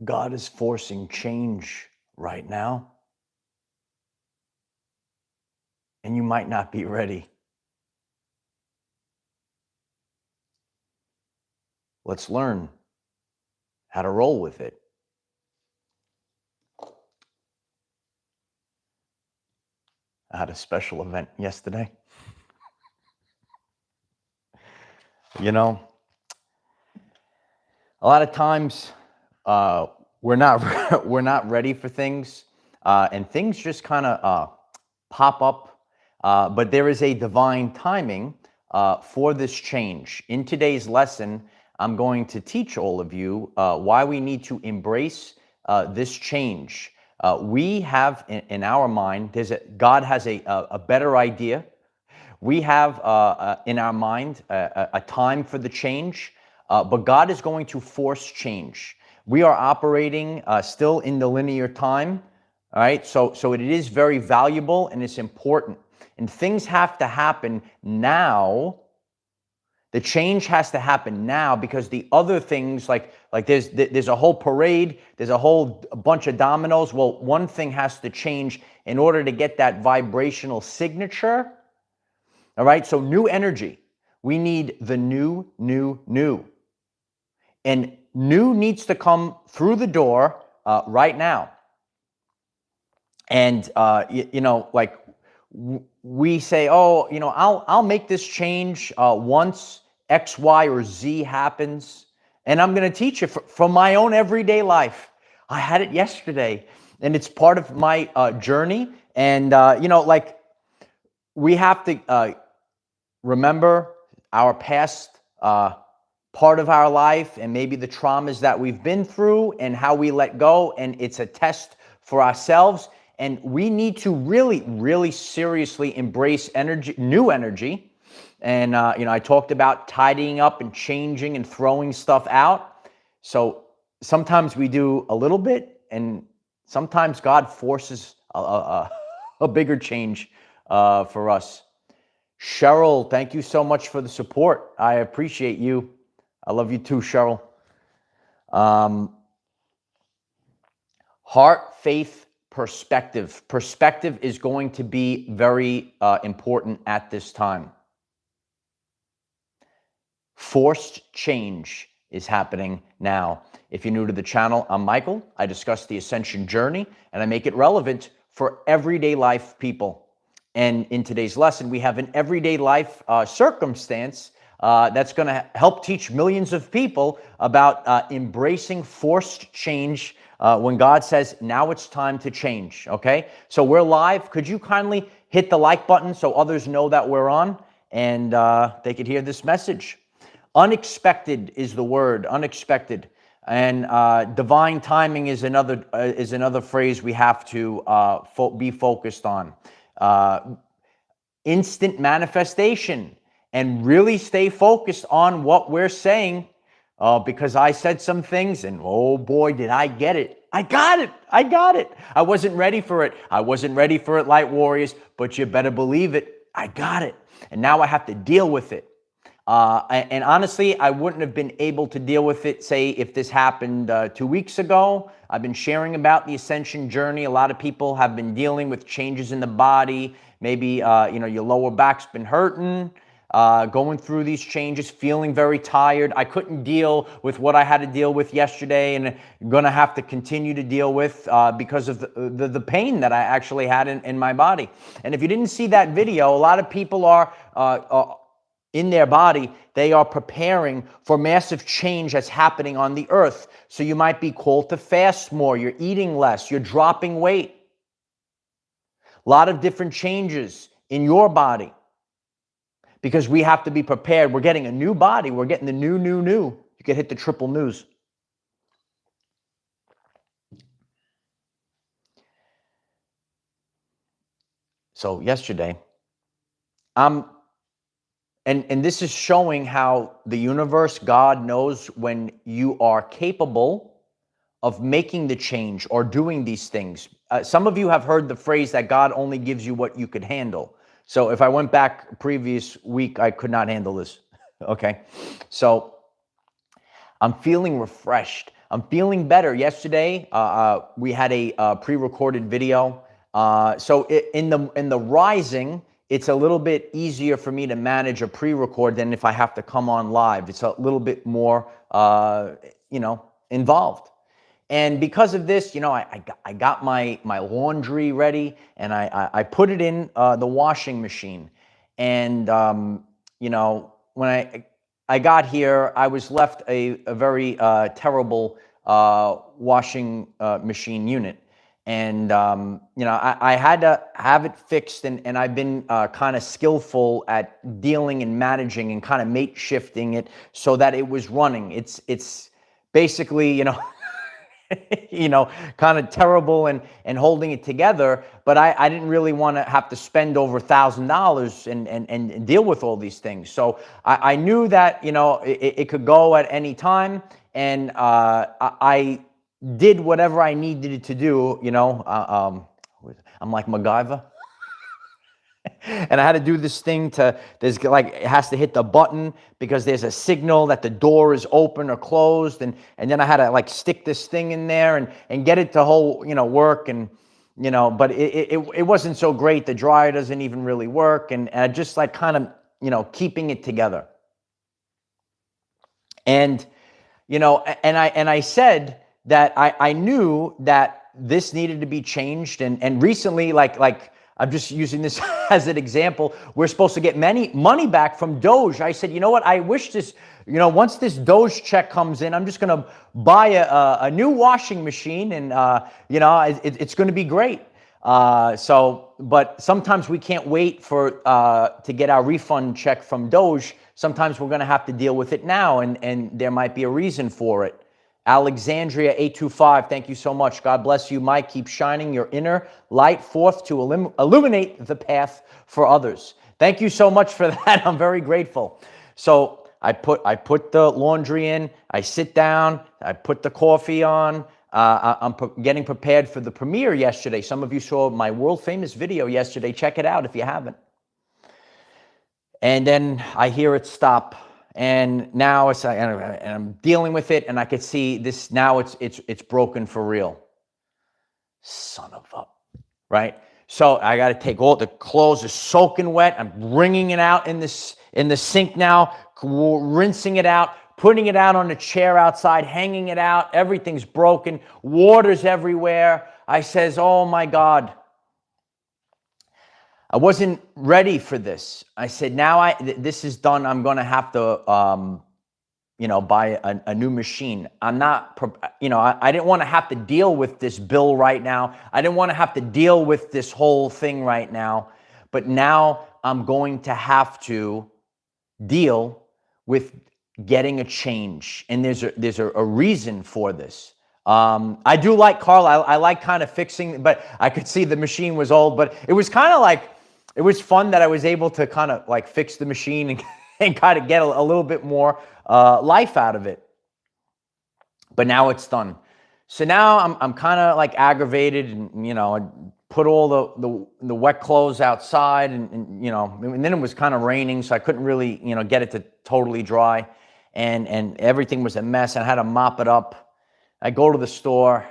God is forcing change right now, and you might not be ready. Let's learn how to roll with it. I had a special event yesterday. You know, a lot of times we're not we're not ready for things, and things just kind of pop up. But there is a divine timing for this change. In today's lesson, I'm going to teach all of you why we need to embrace this change. We have in our mind, God has a better idea. We have in our mind a time for the change, but God is going to force change. We are operating still in the linear time, all right? So it is very valuable and it's important. And things have to happen now. The change has to happen now because the other things, like there's a whole parade, there's a whole bunch of dominoes. Well, one thing has to change in order to get that vibrational signature. All right, so new energy. We need the new. And new needs to come through the door right now. And, like we say, oh, I'll make this change once X, Y, or Z happens. And I'm going to teach it from my own everyday life. I had it yesterday, and it's part of my journey. And, like we have to remember our past part of our life and maybe the traumas that we've been through and how we let go. And it's a test for ourselves. And we need to really, really seriously embrace energy, new energy. And, I talked about tidying up and changing and throwing stuff out. So sometimes we do a little bit, and sometimes God forces a bigger change for us. Cheryl, thank you so much for the support. I appreciate you. I love you too, Cheryl. Heart, faith, perspective. Perspective is going to be very important at this time. Forced change is happening now. If you're new to the channel, I'm Michael. I discuss the ascension journey, and I make it relevant for everyday life people. And in today's lesson, we have an everyday life circumstance that's going to help teach millions of people about embracing forced change when God says, now it's time to change, okay? So we're live. Could you kindly hit the like button so others know that we're on and they could hear this message? Unexpected is the word, unexpected. And divine timing is another phrase we have to be focused on. Instant manifestation, and really stay focused on what we're saying, because I said some things and oh boy, did I get it. I got it. I wasn't ready for it. Light warriors, but you better believe it. I got it. And now I have to deal with it. And honestly, I wouldn't have been able to deal with it, say, if this happened 2 weeks ago. I've been sharing about the ascension journey. A lot of people have been dealing with changes in the body. Maybe, your lower back's been hurting, going through these changes, feeling very tired. I couldn't deal with what I had to deal with yesterday, and I'm going to have to continue to deal with because of the pain that I actually had in my body. And if you didn't see that video, a lot of people are in their body, they are preparing for massive change that's happening on the earth. So you might be called to fast more, you're eating less, you're dropping weight. A lot of different changes in your body because we have to be prepared. We're getting a new body. We're getting the new. You can hit the triple news. So yesterday, And this is showing how the universe, God knows when you are capable of making the change or doing these things. Some of you have heard the phrase that God only gives you what you could handle. So if I went back previous week, I could not handle this. Okay. So I'm feeling refreshed. I'm feeling better. Yesterday, we had a pre-recorded video. So in the rising, it's a little bit easier for me to manage a pre-record than if I have to come on live. It's a little bit more, involved. And because of this, I got my laundry ready, and I put it in the washing machine. And when I got here, I was left a very terrible washing machine unit. And I had to have it fixed, and I've been kind of skillful at dealing and managing and kind of mate shifting it so that it was running. It's basically, kind of terrible and holding it together. But I didn't really want to have to spend over $1,000 and deal with all these things. So I knew that, it could go at any time. And I did whatever I needed to do, I'm like MacGyver. And I had to do this thing it has to hit the button because there's a signal that the door is open or closed. And then I had to stick this thing in there and get it to work. And, but it wasn't so great. The dryer doesn't even really work. And I just kind of, keeping it together. And, and I said that I knew that this needed to be changed. And recently, I'm just using this as an example. We're supposed to get money back from Doge. I said, you know what? I wish this, once this Doge check comes in, I'm just going to buy a new washing machine, and it's going to be great. But sometimes we can't wait to get our refund check from Doge. Sometimes we're going to have to deal with it now, and there might be a reason for it. Alexandria 825, thank you so much. God bless you, Mike. Keep shining your inner light forth to illuminate the path for others. Thank you so much for that. I'm very grateful. So I put the laundry in. I sit down. I put the coffee on. I'm getting prepared for the premiere yesterday. Some of you saw my world famous video yesterday. Check it out if you haven't. And then I hear it stop. And now and I'm dealing with it, and I could see this now. It's broken for real. Son of a, right? So I got to take all the clothes are soaking wet. I'm wringing it out in the sink now, rinsing it out, putting it out on a chair outside, hanging it out. Everything's broken. Water's everywhere. I says, oh my God. I wasn't ready for this. I said, now this is done. I'm going to have to, buy a new machine. I'm not, I didn't want to have to deal with this bill right now. I didn't want to have to deal with this whole thing right now. But now I'm going to have to deal with getting a change. And there's a reason for this. I do like Carl. I like kind of fixing, but I could see the machine was old, but it was kind of it was fun that I was able to kind of fix the machine and kind of get a little bit more life out of it. But now it's done. So now I'm kind of aggravated, and I put all the wet clothes outside, and then it was kind of raining, so I couldn't really get it to totally dry, and everything was a mess. I had to mop it up. I go to the store.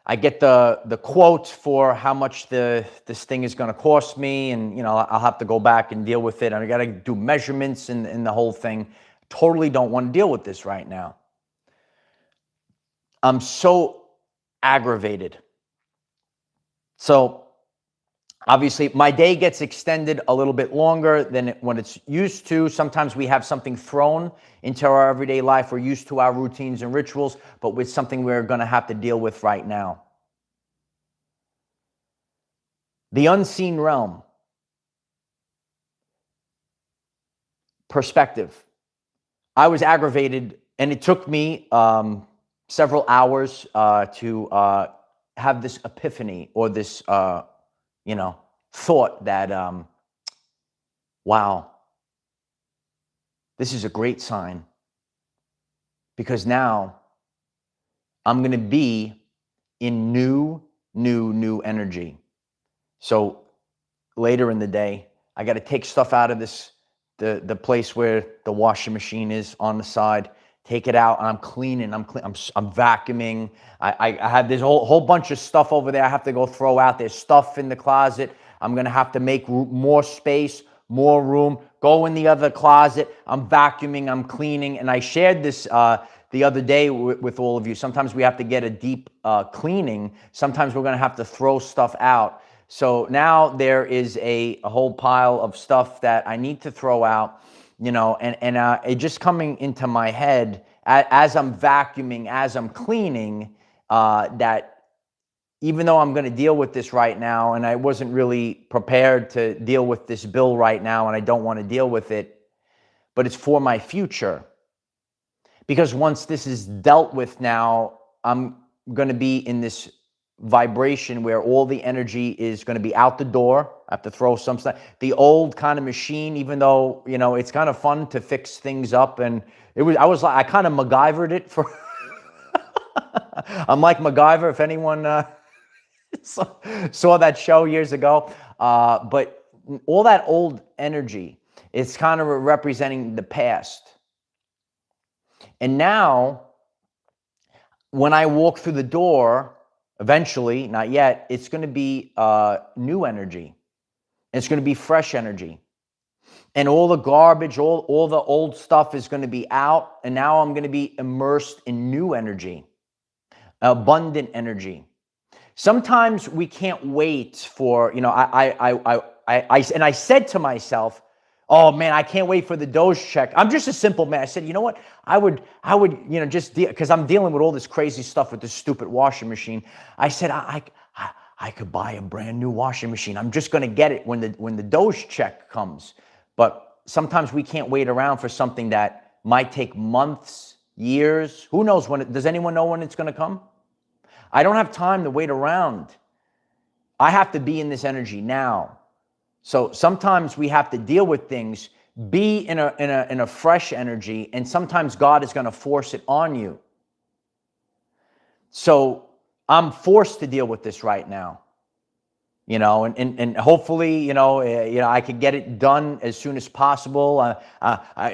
I get the quote for how much this thing is going to cost me, and I'll have to go back and deal with it. And I got to do measurements and the whole thing. Totally don't want to deal with this right now. I'm so aggravated. So obviously my day gets extended a little bit longer than when it's used to. Sometimes we have something thrown into our everyday life. We're used to our routines and rituals, but with something we're going to have to deal with right now. The unseen realm. Perspective. I was aggravated, and it took me several hours to have this epiphany, or this thought that, wow, this is a great sign, because now I'm going to be in new energy. So later in the day, I got to take stuff out of the place where the washing machine is on the side, take it out, and I'm cleaning. I'm vacuuming. I have this whole bunch of stuff over there I have to go throw out. There's stuff in the closet. I'm gonna have to make more space, more room. Go in the other closet. I'm vacuuming. I'm cleaning. And I shared this the other day with all of you. Sometimes we have to get a deep cleaning. Sometimes we're gonna have to throw stuff out. So now there is a whole pile of stuff that I need to throw out. You know, and it just coming into my head as I'm vacuuming, as I'm cleaning, that even though I'm going to deal with this right now, and I wasn't really prepared to deal with this bill right now, and I don't want to deal with it, but it's for my future. Because once this is dealt with now, I'm going to be in this vibration where all the energy is going to be out the door. I have to throw some stuff. The old kind of machine, even though, you know, it's kind of fun to fix things up. And I kind of MacGyvered it for, I'm like MacGyver, if anyone saw that show years ago. But all that old energy, it's kind of representing the past. And now, when I walk through the door, eventually, not yet, it's going to be new energy. It's going to be fresh energy. And all the garbage, all the old stuff is going to be out. And now I'm going to be immersed in new energy, abundant energy. Sometimes we can't wait for, you know, I said to myself, oh man, I can't wait for the Doge check. I'm just a simple man. I said, you know what? I would, you know, just because I'm dealing with all this crazy stuff with this stupid washing machine. I said, I could buy a brand new washing machine. I'm just going to get it when the Doge check comes. But sometimes we can't wait around for something that might take months, years. Who knows when? Does anyone know when it's going to come? I don't have time to wait around. I have to be in this energy now. So sometimes we have to deal with things, be in a fresh energy, and sometimes God is going to force it on you. So I'm forced to deal with this right now, you know, and hopefully, you know, I could get it done as soon as possible.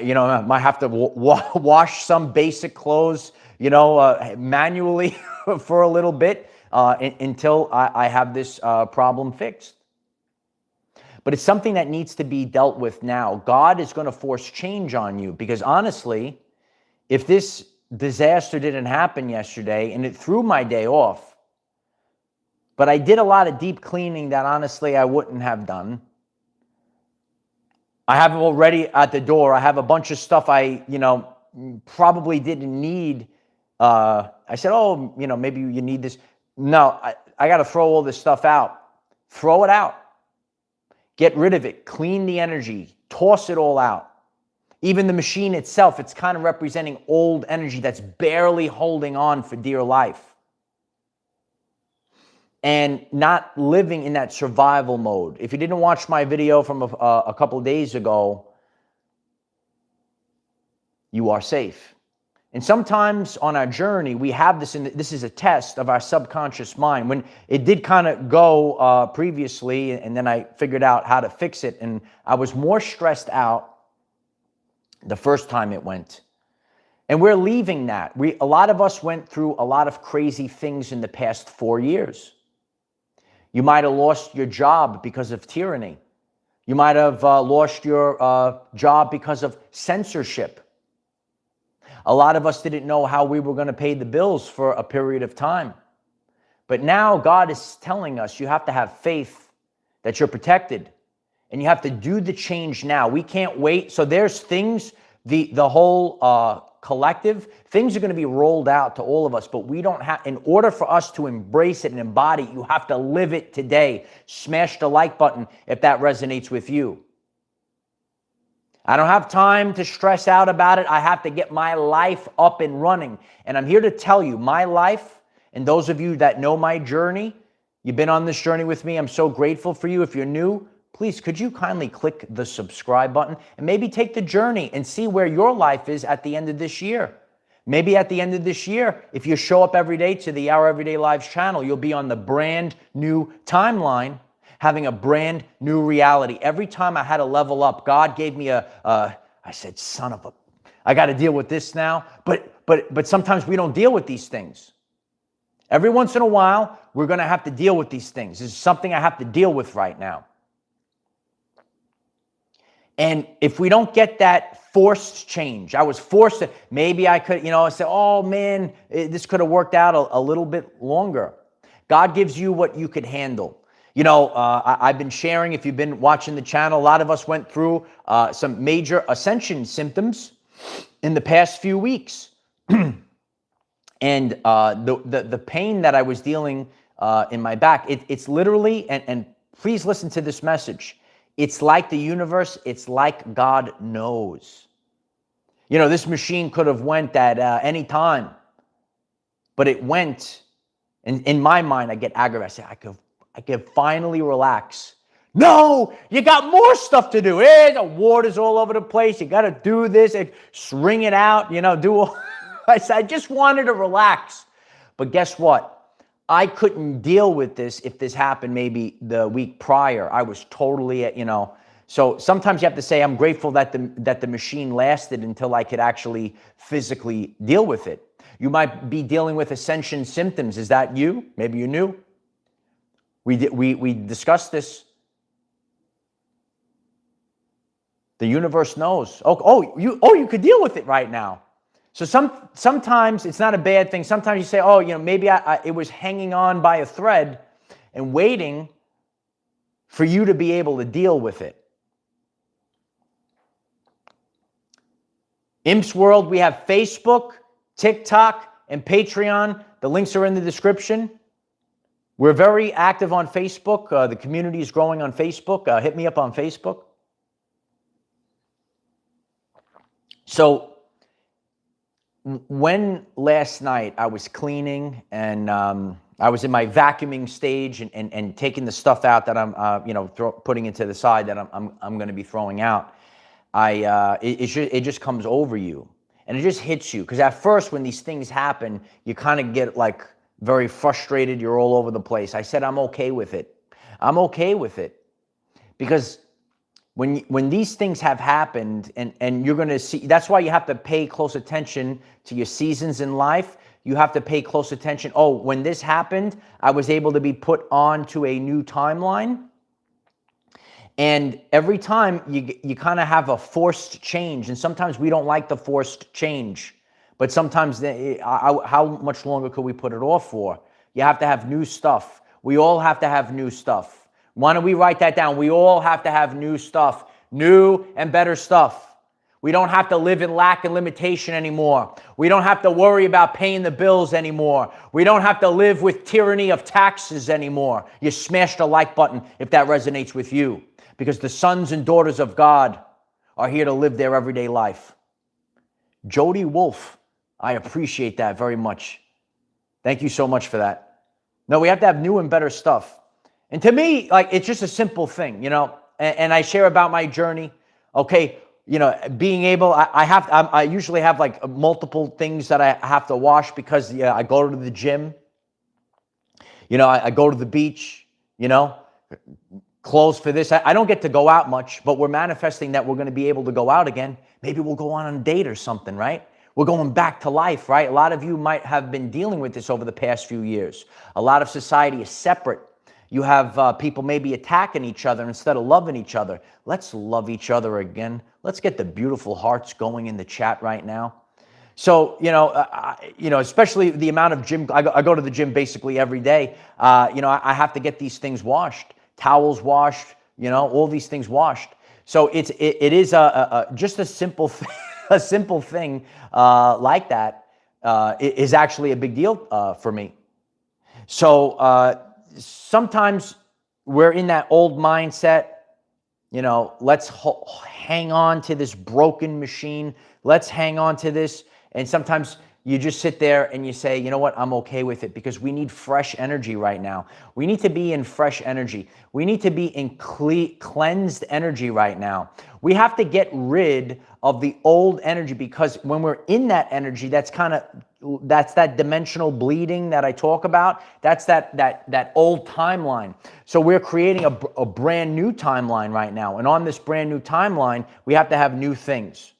You know, I might have to wash some basic clothes, you know, manually for a little bit until I have this problem fixed. But it's something that needs to be dealt with now. God is going to force change on you because honestly, if this disaster didn't happen yesterday and it threw my day off, but I did a lot of deep cleaning that honestly I wouldn't have done. I have already at the door. I have a bunch of stuff I, you know, probably didn't need. I said, oh, you know, maybe you need this. No, I got to throw all this stuff out. Throw it out. Get rid of it, clean the energy, toss it all out. Even the machine itself, it's kind of representing old energy that's barely holding on for dear life. And not living in that survival mode. If you didn't watch my video from a couple of days ago, you are safe. And sometimes on our journey, we have this, this is a test of our subconscious mind. When it did kind of go previously, and then I figured out how to fix it, and I was more stressed out the first time it went. And we're leaving that. A lot of us went through a lot of crazy things in the past 4 years. You might have lost your job because of tyranny. You might have lost your job because of censorship. A lot of us didn't know how we were going to pay the bills for a period of time. But now God is telling us you have to have faith that you're protected. And you have to do the change now. We can't wait. So there's things, the whole collective, things are going to be rolled out to all of us. But we don't have, in order for us to embrace it and embody it, you have to live it today. Smash the like button if that resonates with you. I don't have time to stress out about it. I have to get my life up and running. And I'm here to tell you, my life, and those of you that know my journey, you've been on this journey with me. I'm so grateful for you. If you're new, please, could you kindly click the subscribe button and maybe take the journey and see where your life is at the end of this year. Maybe at the end of this year, if you show up every day to the Our Everyday Lives channel, you'll be on the brand new timeline, having a brand new reality. Every time I had to level up, God gave me I said, son of a, I got to deal with this now. But sometimes we don't deal with these things. Every once in a while, we're going to have to deal with these things. This is something I have to deal with right now. And if we don't get that forced change, I was forced to, maybe I could, say, oh man, this could have worked out a little bit longer. God gives you what you could handle. I've been sharing, if you've been watching the channel, a lot of us went through some major ascension symptoms in the past few weeks. And the pain that I was dealing in my back, it's literally, and please listen to this message, it's like the universe, it's like God knows. This machine could have went at any time, but it went, and in my mind, I get aggravated. I say, I could finally relax. No, you got more stuff to do. Hey, the water's all over the place. You got to do this, string it out, do all. I said, I just wanted to relax. But guess what? I couldn't deal with this if this happened maybe the week prior. I was totally, So sometimes you have to say, I'm grateful that the machine lasted until I could actually physically deal with it. You might be dealing with ascension symptoms. Is that you? Maybe you knew. We discussed this. The universe knows. You could deal with it right now. So sometimes it's not a bad thing. Sometimes you say, maybe it was hanging on by a thread and waiting for you to be able to deal with it. Imps World, we have Facebook, TikTok, and Patreon. The links are in the description. We're very active on Facebook. The community is growing on Facebook. Hit me up on Facebook. So when last night I was cleaning and I was in my vacuuming stage and taking the stuff out that I'm putting into the side that I'm going to be throwing out, it just comes over you and it just hits you, because at first when these things happen, you kind of get like very frustrated. You're all over the place. I said I'm okay with it. I'm okay with it, because when these things have happened, and you're going to see, that's why you have to pay close attention to your seasons in life. You have to pay close attention. Oh, when this happened, I was able to be put on to a new timeline. And every time you kind of have a forced change. And sometimes we don't like the forced change. But sometimes, how much longer could we put it off for? You have to have new stuff. We all have to have new stuff. Why don't we write that down? We all have to have new stuff, new and better stuff. We don't have to live in lack and limitation anymore. We don't have to worry about paying the bills anymore. We don't have to live with tyranny of taxes anymore. You smash the like button if that resonates with you, because the sons and daughters of God are here to live their everyday life. Jody Wolf, I appreciate that very much. Thank you so much for that. No, we have to have new and better stuff. And to me, it's just a simple thing, and I share about my journey. Okay, being able, I usually have like multiple things that I have to wash, because I go to the gym, I go to the beach, clothes for this. I don't get to go out much, but we're manifesting that we're going to be able to go out again. Maybe we'll go on a date or something, right? We're going back to life, right? A lot of you might have been dealing with this over the past few years. A lot of society is separate. You have people maybe attacking each other instead of loving each other. Let's love each other again. Let's get the beautiful hearts going in the chat right now. So, especially the amount of gym, I go to the gym basically every day. I have to get these things washed, towels washed, all these things washed. So it is just a simple thing, a simple thing like that is actually a big deal for me. So sometimes we're in that old mindset, let's hang on to this broken machine. Let's hang on to this. And sometimes you just sit there and you say, you know what, I'm okay with it, because we need fresh energy right now. We need to be in fresh energy. We need to be in cleansed energy right now. We have to get rid of the old energy, because when we're in that energy, that's that dimensional bleeding that I talk about. That's that old timeline. So we're creating a brand new timeline right now. And on this brand new timeline, we have to have new things.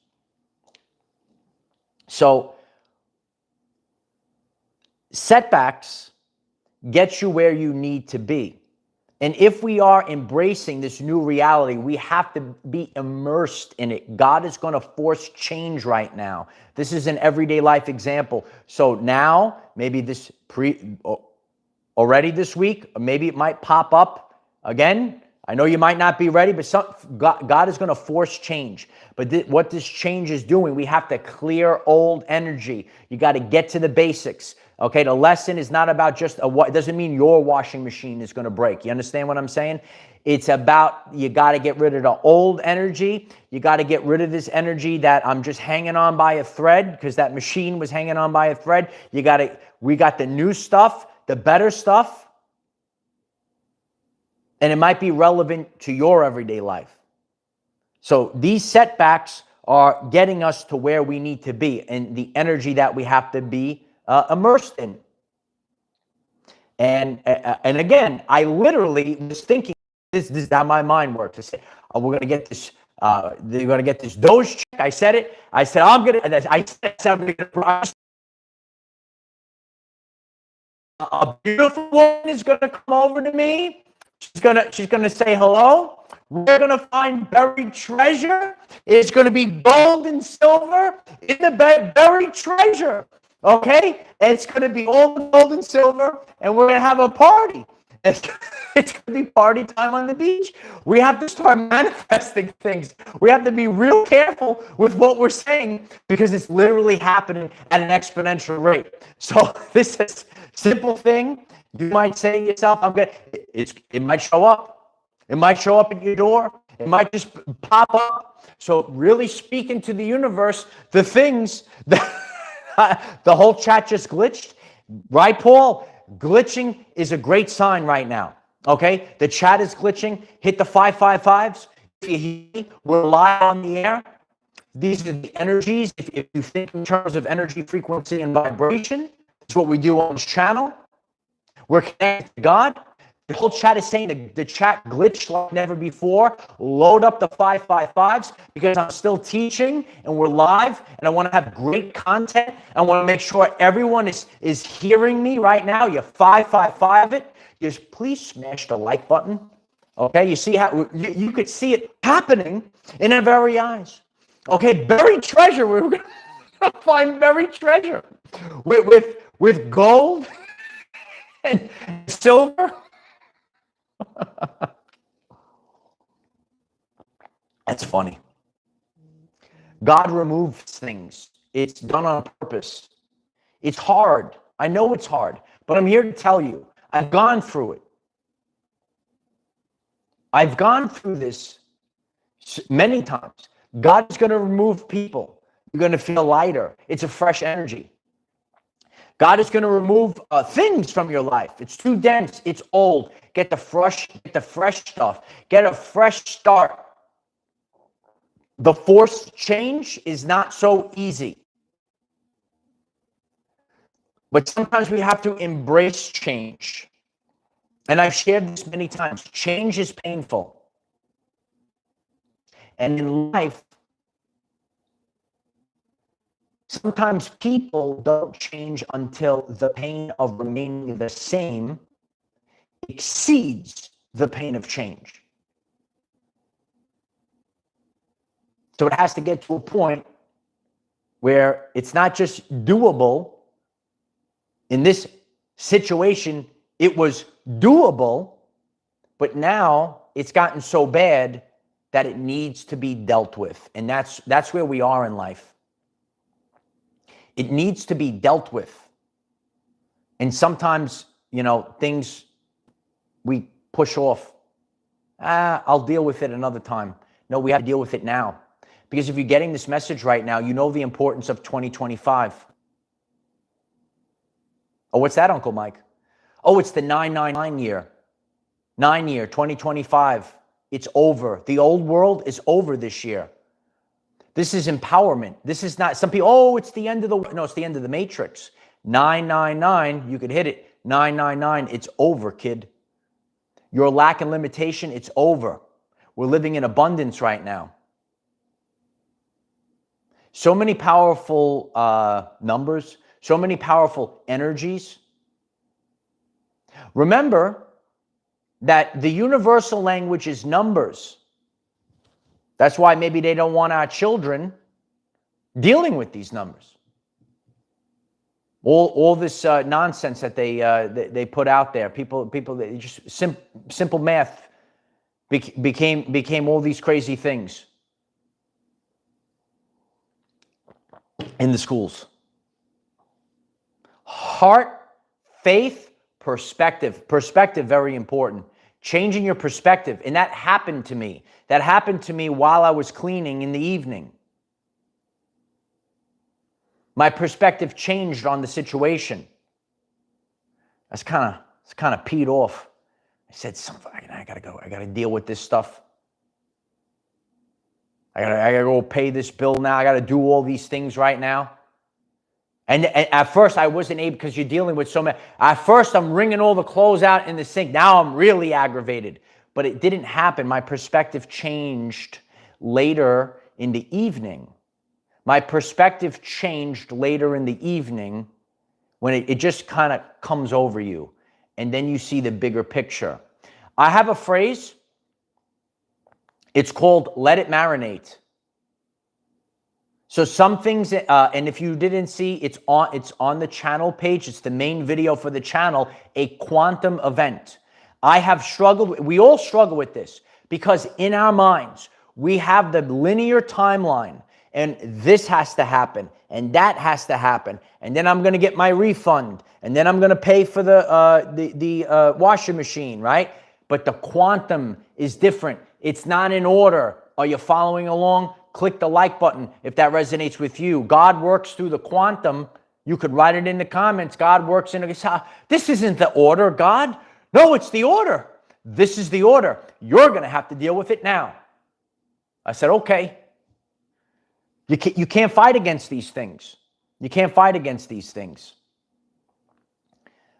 So setbacks get you where you need to be. And if we are embracing this new reality, we have to be immersed in it. God is going to force change right now. This is an everyday life example. So now, maybe already this week, or maybe it might pop up again. I know you might not be ready, but God is going to force change. But what this change is doing, we have to clear old energy. You got to get to the basics. Okay, the lesson is not about just it doesn't mean your washing machine is going to break. You understand what I'm saying? It's about, you got to get rid of the old energy. You got to get rid of this energy that I'm just hanging on by a thread because that machine was hanging on by a thread. We got the new stuff, the better stuff. And it might be relevant to your everyday life. So these setbacks are getting us to where we need to be and the energy that we have to be immersed in. And again, I literally was thinking, this is how my mind works. I said, oh, we're going to get this, they're going to get this Doge check. I said it. I said, I'm going to get a beautiful woman is going to come over to me. She's gonna say hello. We're gonna find buried treasure. It's gonna be gold and silver in the buried treasure. Okay, and it's gonna be all gold and silver, and we're gonna have a party. It's gonna be party time on the beach. We have to start manifesting things. We have to be real careful with what we're saying because it's literally happening at an exponential rate. So this is a simple thing. You might say to yourself, it might show up. It might show up at your door. It might just pop up. So really speak into the universe, the things that the whole chat just glitched. Right, Paul? Glitching is a great sign right now. Okay? The chat is glitching. Hit the 555s. If you hear, we're live on the air. These are the energies. If you think in terms of energy, frequency, and vibration, it's what we do on this channel. We're connected to God. The whole chat is saying the chat glitched like never before. Load up the 555s because I'm still teaching and we're live and I want to have great content. I want to make sure everyone is hearing me right now. You 555 it. Just please smash the like button. Okay, you see how you could see it happening in our very eyes. Okay, buried treasure. We're going to find buried treasure with gold and silver. That's funny. God removes things. It's done on purpose. It's hard. I know it's hard, but I'm here to tell you, I've gone through it. I've gone through this many times. God's going to remove people. You're going to feel lighter. It's a fresh energy. God is going to remove things from your life. It's too dense. It's old. Get the fresh stuff. Get a fresh start. The forced change is not so easy. But sometimes we have to embrace change. And I've shared this many times. Change is painful. And in life, sometimes people don't change until the pain of remaining the same exceeds the pain of change. So it has to get to a point where it's not just doable. In this situation, it was doable, but now it's gotten so bad that it needs to be dealt with. And that's where we are in life. It needs to be dealt with. And sometimes, things we push off. I'll deal with it another time. No, we have to deal with it now. Because if you're getting this message right now, you know the importance of 2025. Oh, what's that, Uncle Mike? Oh, it's the 999 year. 9 year, 2025. It's over. The old world is over this year. This is empowerment. This is not, some people, oh, it's the end of the, no, it's the end of the matrix. 999, you could hit it. 999, it's over, kid. Your lack and limitation, it's over. We're living in abundance right now. So many powerful numbers, so many powerful energies. Remember that the universal language is numbers. That's why maybe they don't want our children dealing with these numbers. All this nonsense that they put out there. People that just simple math became all these crazy things in the schools. Heart, faith, perspective. Perspective, very important. Changing your perspective. And that happened to me. That happened to me while I was cleaning in the evening. My perspective changed on the situation. I was kind of peed off. I said, I gotta go. I gotta deal with this stuff. I gotta go pay this bill now. I gotta do all these things right now. And at first I wasn't able, because you're dealing with so many. At first I'm wringing all the clothes out in the sink. Now I'm really aggravated. But it didn't happen. My perspective changed later in the evening. My perspective changed later in the evening when it just kind of comes over you. And then you see the bigger picture. I have a phrase. It's called let it marinate. So some things, and if you didn't see, it's on the channel page. It's the main video for the channel, a quantum event. I have struggled, we all struggle with this because in our minds, we have the linear timeline and this has to happen and that has to happen. And then I'm going to get my refund and then I'm going to pay for the washing machine, right? But the quantum is different. It's not in order. Are you following along? Click the like button if that resonates with you. God works through the quantum. You could write it in the comments. God works in a... This isn't the order, God. No, it's the order. This is the order. You're going to have to deal with it now. I said, okay. You can't fight against these things. You can't fight against these things.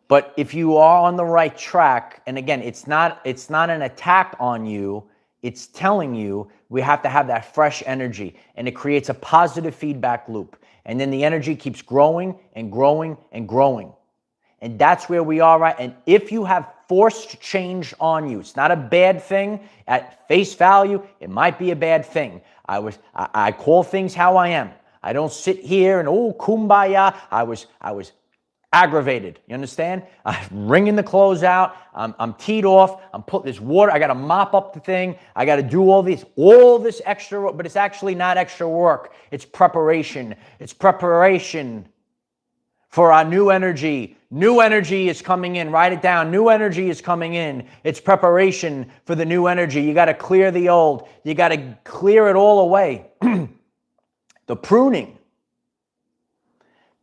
But if you are on the right track, and again, it's not an attack on you. It's telling you we have to have that fresh energy, and it creates a positive feedback loop. And then the energy keeps growing and growing and growing. And that's where we are, right? And if you have forced change on you, it's not a bad thing. At face value, it might be a bad thing. I call things how I am. I don't sit here and, oh, kumbaya. I was aggravated. You understand? I'm wringing the clothes out. I'm teed off. I'm putting this water. I got to mop up the thing. I got to do all this extra work, but it's actually not extra work. It's preparation. It's preparation for our new energy. New energy is coming in. Write it down. New energy is coming in. It's preparation for the new energy. You got to clear the old. You got to clear it all away. The pruning.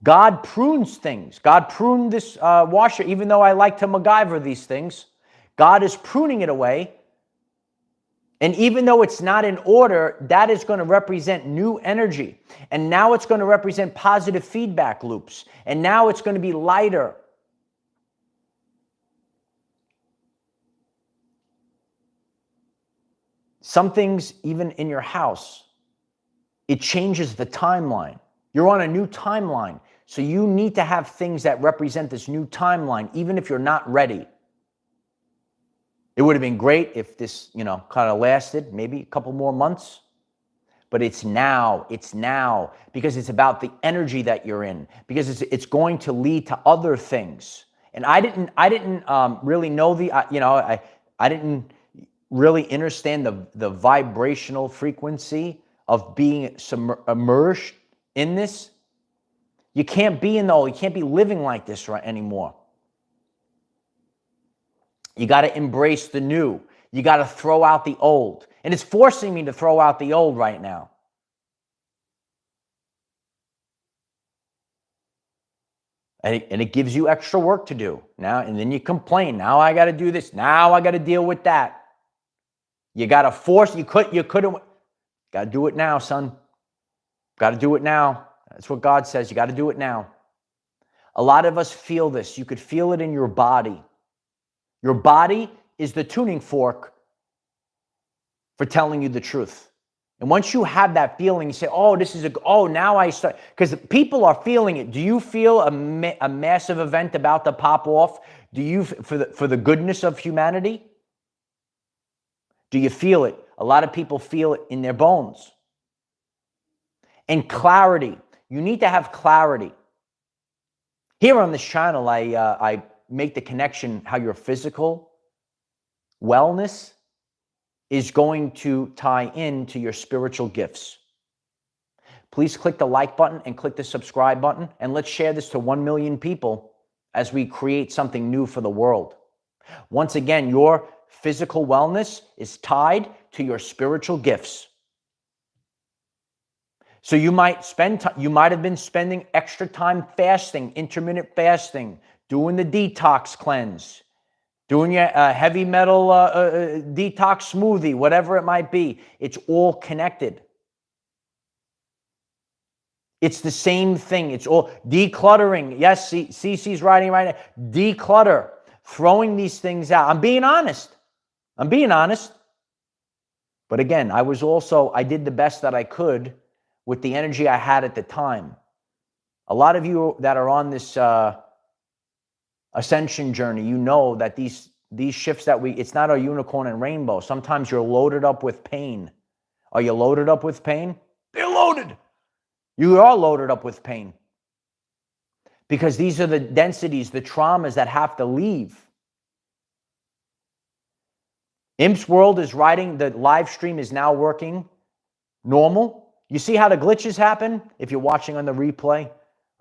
God prunes things. God pruned this washer, even though I like to MacGyver these things. God is pruning it away. And even though it's not in order, that is going to represent new energy. And now it's going to represent positive feedback loops. And now it's going to be lighter. Some things, even in your house, it changes the timeline. You're on a new timeline. So you need to have things that represent this new timeline, even if you're not ready. It would have been great if this, kind of lasted maybe a couple more months. But it's now, because it's about the energy that you're in, because it's going to lead to other things. And I didn't really know I didn't really understand the vibrational frequency of being immersed in this. You can't be in the old. You can't be living like this anymore. You got to embrace the new. You got to throw out the old. And it's forcing me to throw out the old right now. And it gives you extra work to do now. And then you complain. Now I got to do this. Now I got to deal with that. You got to force. You couldn't. Got to do it now, son. Got to do it now. That's what God says. You got to do it now. A lot of us feel this. You could feel it in your body. Your body is the tuning fork for telling you the truth. And once you have that feeling, you say, oh, now I start, because people are feeling it. Do you feel a massive event about to pop off? Do you, for the goodness of humanity? Do you feel it? A lot of people feel it in their bones. And clarity. You need to have clarity. Here on this channel, I make the connection how your physical wellness is going to tie into your spiritual gifts. Please click the like button and click the subscribe button, and let's share this to 1 million people as we create something new for the world. Once again, your physical wellness is tied to your spiritual gifts. So you might have been spending extra time fasting, intermittent fasting, doing the detox cleanse, doing your heavy metal detox smoothie, whatever it might be. It's all connected. It's the same thing. It's all decluttering. Yes, Cece's writing right now. Declutter. Throwing these things out. I'm being honest. But again, I did the best that I could with the energy I had at the time. A lot of you that are on this ascension journey, you know that these shifts it's not a unicorn and rainbow. Sometimes you're loaded up with pain. Are you loaded up with pain? They're loaded. You are loaded up with pain. Because these are the densities, the traumas that have to leave. Imp's World is writing, the live stream is now working normal. You see how the glitches happen? If you're watching on the replay,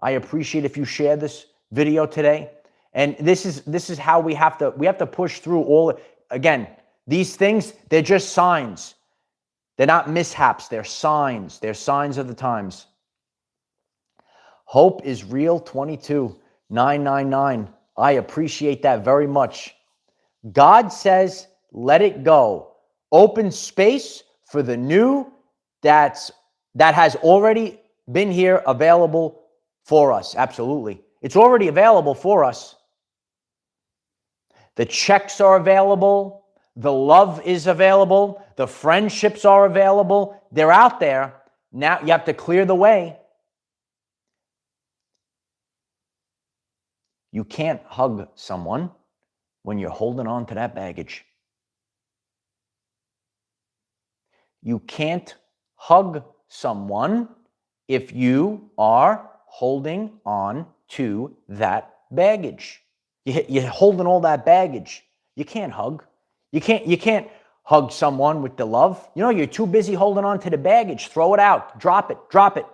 I appreciate if you share this video today. And this is how we have to push through all. Again, these things, they're just signs. They're not mishaps, they're signs. They're signs of the times. Hope is real 22999. I appreciate that very much. God says, let it go. Open space for the new that has already been here, available for us. Absolutely. It's already available for us. The checks are available. The love is available. The friendships are available. They're out there. Now you have to clear the way. You can't hug someone when you're holding on to that baggage. You can't hug someone if you are holding on to that baggage. You're holding all that baggage. You can't hug. You can't hug someone with the love. You know, you're too busy holding on to the baggage. Throw it out. Drop it. Drop it.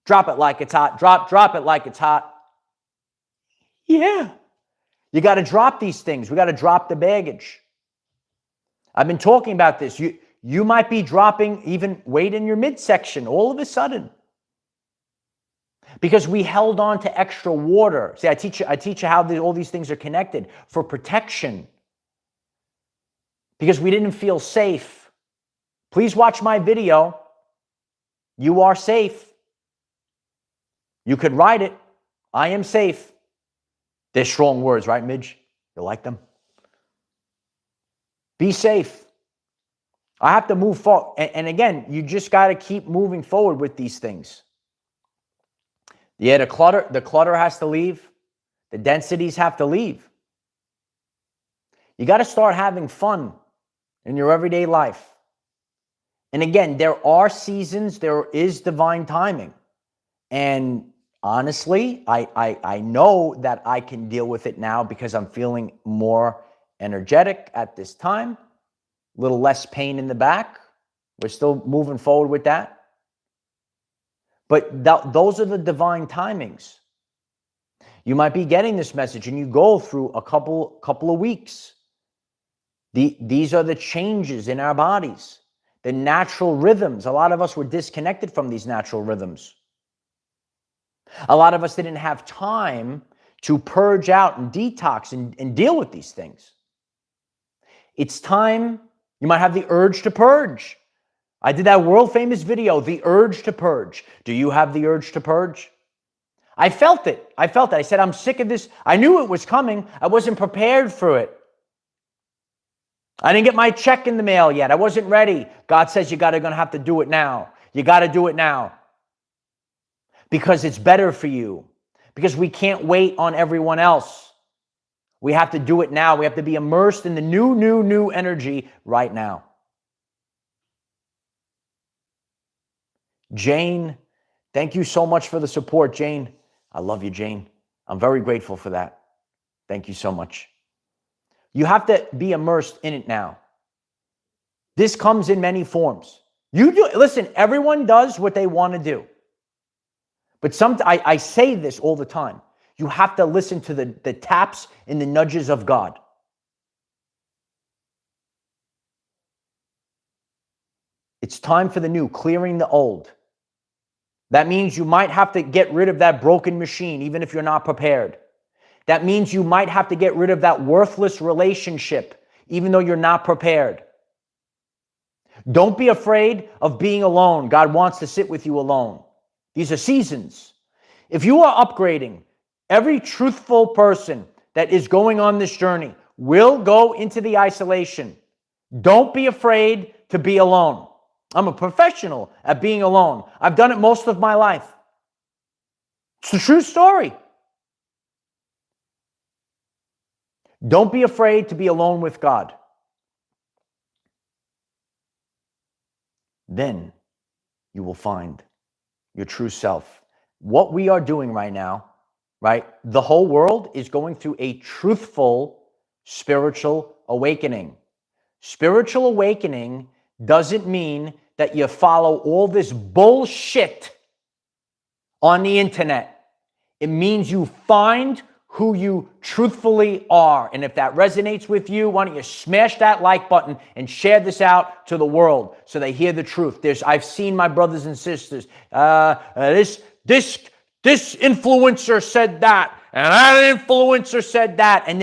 Drop it like it's hot. Drop it like it's hot. Yeah. You got to drop these things. We got to drop the baggage. I've been talking about this. You might be dropping even weight in your midsection all of a sudden. Because we held on to extra water. See, I teach you how all these things are connected for protection. Because we didn't feel safe. Please watch my video. You are safe. You could write it. I am safe. They're strong words, right, Midge? You like them? Be safe. I have to move forward. And again, you just got to keep moving forward with these things. Yeah, the clutter has to leave. The densities have to leave. You got to start having fun in your everyday life. And again, there are seasons, there is divine timing. And honestly, I know that I can deal with it now because I'm feeling more energetic at this time. A little less pain in the back. We're still moving forward with that. But those are the divine timings. You might be getting this message and you go through a couple of weeks. These are the changes in our bodies, the natural rhythms. A lot of us were disconnected from these natural rhythms. A lot of us didn't have time to purge out and detox and deal with these things. It's time. You might have the urge to purge. I did that world famous video, The Urge to Purge. Do you have the urge to purge? I felt it. I said, I'm sick of this. I knew it was coming. I wasn't prepared for it. I didn't get my check in the mail yet. I wasn't ready. God says you're going to have to do it now. You got to do it now. Because it's better for you. Because we can't wait on everyone else. We have to do it now. We have to be immersed in the new energy right now. Jane, thank you so much for the support, Jane. I love you, Jane. I'm very grateful for that. Thank you so much. You have to be immersed in it now. This comes in many forms. Listen, everyone does what they want to do. But I say this all the time. You have to listen to the taps and the nudges of God. It's time for the new, clearing the old. That means you might have to get rid of that broken machine, even if you're not prepared. That means you might have to get rid of that worthless relationship, even though you're not prepared. Don't be afraid of being alone. God wants to sit with you alone. These are seasons. If you are upgrading, every truthful person that is going on this journey will go into the isolation. Don't be afraid to be alone. I'm a professional at being alone. I've done it most of my life. It's the true story. Don't be afraid to be alone with God. Then you will find your true self. What we are doing right now, right? The whole world is going through a truthful spiritual awakening. Spiritual awakening doesn't mean that you follow all this bullshit on the internet. It means you find who you truthfully are. And if that resonates with you, why don't you smash that like button and share this out to the world so they hear the truth. I've seen my brothers and sisters. This influencer said that, and that influencer said that, and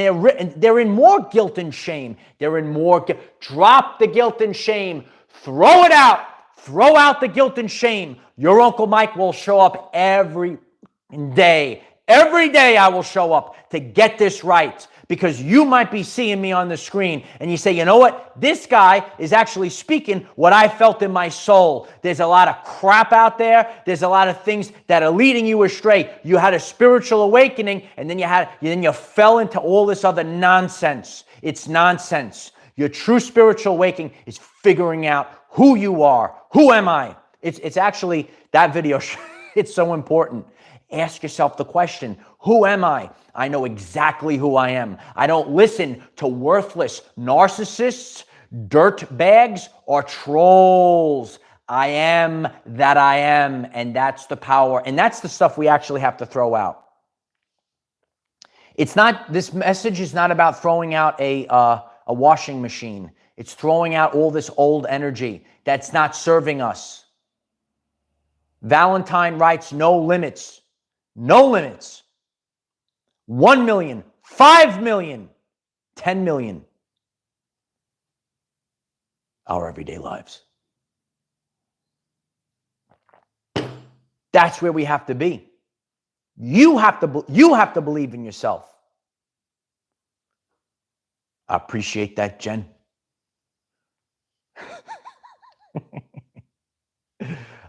they're in more guilt and shame. They're in more drop the guilt and shame. Throw it out. Throw out the guilt and shame. Your Uncle Mike will show up every day. Every day I will show up to get this right, because you might be seeing me on the screen and you say, you know what? This guy is actually speaking what I felt in my soul. There's a lot of crap out there. There's a lot of things that are leading you astray. You had a spiritual awakening, and then you fell into all this other nonsense. It's nonsense. Your true spiritual awakening is figuring out who you are. Who am I? It's actually that video. It's so important. Ask yourself the question, who am I? I know exactly who I am. I don't listen to worthless narcissists, dirt bags, or trolls. I am that I am, and that's the power. And that's the stuff we actually have to throw out. This message is not about throwing out a washing machine. It's throwing out all this old energy that's not serving us. Valentine writes, no limits. No limits. 1 million, 5 million, 10 million. Our everyday lives. That's where we have to be. You have to believe in yourself. I appreciate that, Jen.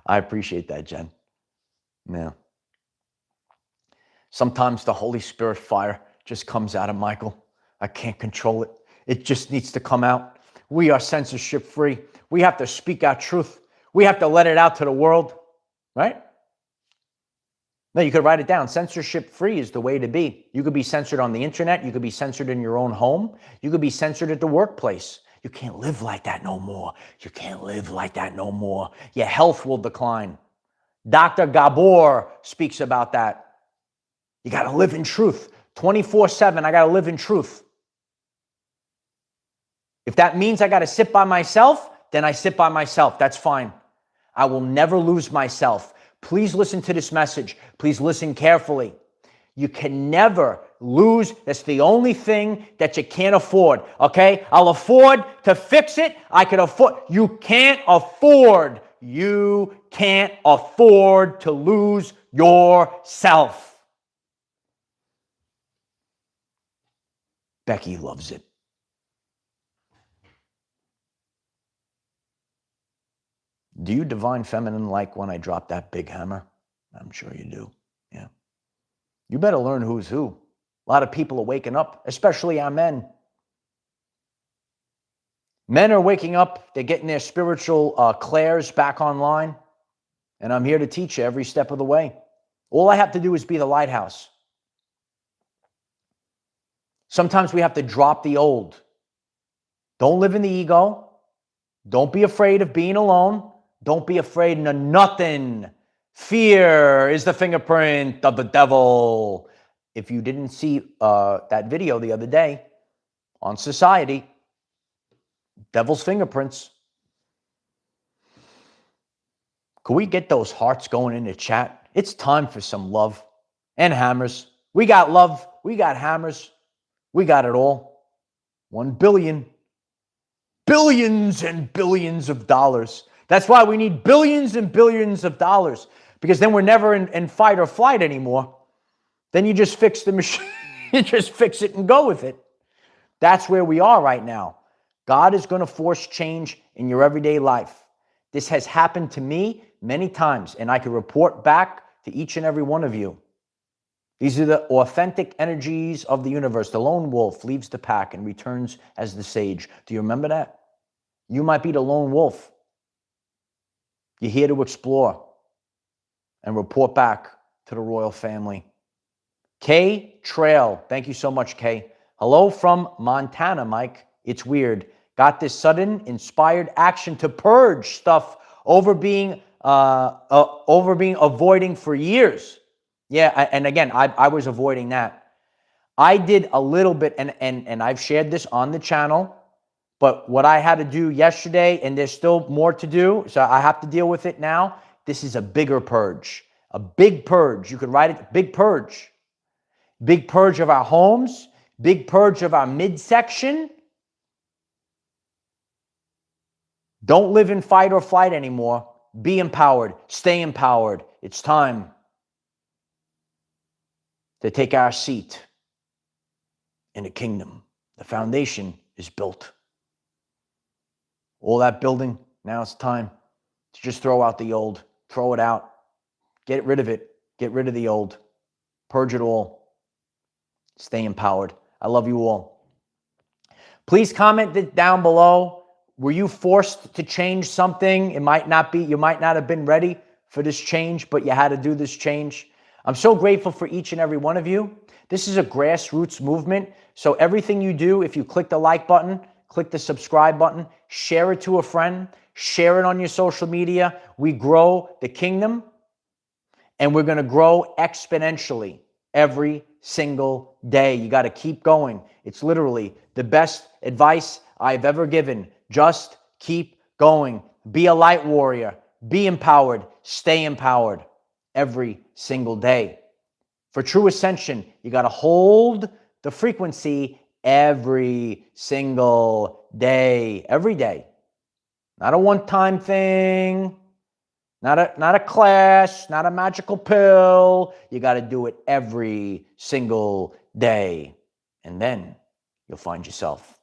I appreciate that, Jen. Yeah. Sometimes the Holy Spirit fire just comes out of Michael. I can't control it. It just needs to come out. We are censorship free. We have to speak our truth. We have to let it out to the world, right? No, you could write it down. Censorship free is the way to be. You could be censored on the internet. You could be censored in your own home. You could be censored at the workplace. You can't live like that no more. You can't live like that no more. Your health will decline. Dr. Gabor speaks about that. You got to live in truth. 24/7, I got to live in truth. If that means I got to sit by myself, then I sit by myself. That's fine. I will never lose myself. Please listen to this message. Please listen carefully. You can never lose. That's the only thing that you can't afford. Okay? I'll afford to fix it. I can afford. You can't afford. You can't afford to lose yourself. Becky loves it. Do you divine feminine like when I drop that big hammer? I'm sure you do. Yeah. You better learn who's who. A lot of people are waking up, especially our men. Men are waking up. They're getting their spiritual clairs back online. And I'm here to teach you every step of the way. All I have to do is be the lighthouse. Sometimes we have to drop the old. Don't live in the ego. Don't be afraid of being alone. Don't be afraid of nothing. Fear is the fingerprint of the devil. If you didn't see that video the other day on Society, devil's fingerprints. Could we get those hearts going in the chat? It's time for some love and hammers. We got love. We got hammers. We got it all. 1 billion. Billions and billions of dollars. That's why we need billions and billions of dollars, because then we're never in fight or flight anymore. Then you just fix the machine. You just fix it and go with it. That's where we are right now. God is going to force change in your everyday life. This has happened to me many times, and I can report back to each and every one of you. These are the authentic energies of the universe. The lone wolf leaves the pack and returns as the sage. Do you remember that? You might be the lone wolf. You're here to explore and report back to the royal family. Kay Trail. Thank you so much, Kay. Hello from Montana, Mike. It's weird. Got this sudden inspired action to purge stuff over being avoiding for years. Yeah, and again, I was avoiding that. I did a little bit, and I've shared this on the channel, but what I had to do yesterday, and there's still more to do, so I have to deal with it now. This is a bigger purge, a big purge. You could write it, big purge. Big purge of our homes, big purge of our midsection. Don't live in fight or flight anymore. Be empowered. Stay empowered. It's time to take our seat in the kingdom. The foundation is built. All that building, now it's time to just throw out the old. Throw it out. Get rid of it. Get rid of the old. Purge it all. Stay empowered. I love you all. Please comment down below. Were you forced to change something? You might not have been ready for this change, but you had to do this change. I'm so grateful for each and every one of you. This is a grassroots movement. So everything you do, if you click the like button, click the subscribe button, share it to a friend, share it on your social media. We grow the kingdom, and we're going to grow exponentially every single day. You got to keep going. It's literally the best advice I've ever given. Just keep going. Be a light warrior. Be empowered. Stay empowered every single day. For true ascension, you got to hold the frequency every single day. Every day. Not a one-time thing. Not a class, not a magical pill. You got to do it every single day. And then you'll find yourself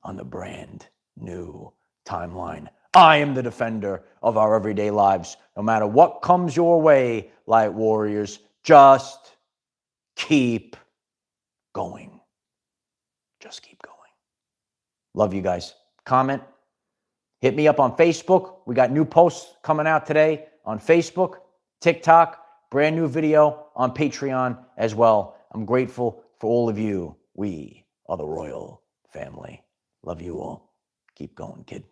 on the brand new timeline. I am the defender of our everyday lives. No matter what comes your way, light warriors, just keep going. Just keep going. Love you guys. Comment. Hit me up on Facebook. We got new posts coming out today on Facebook, TikTok, brand new video on Patreon as well. I'm grateful for all of you. We are the royal family. Love you all. Keep going, kid.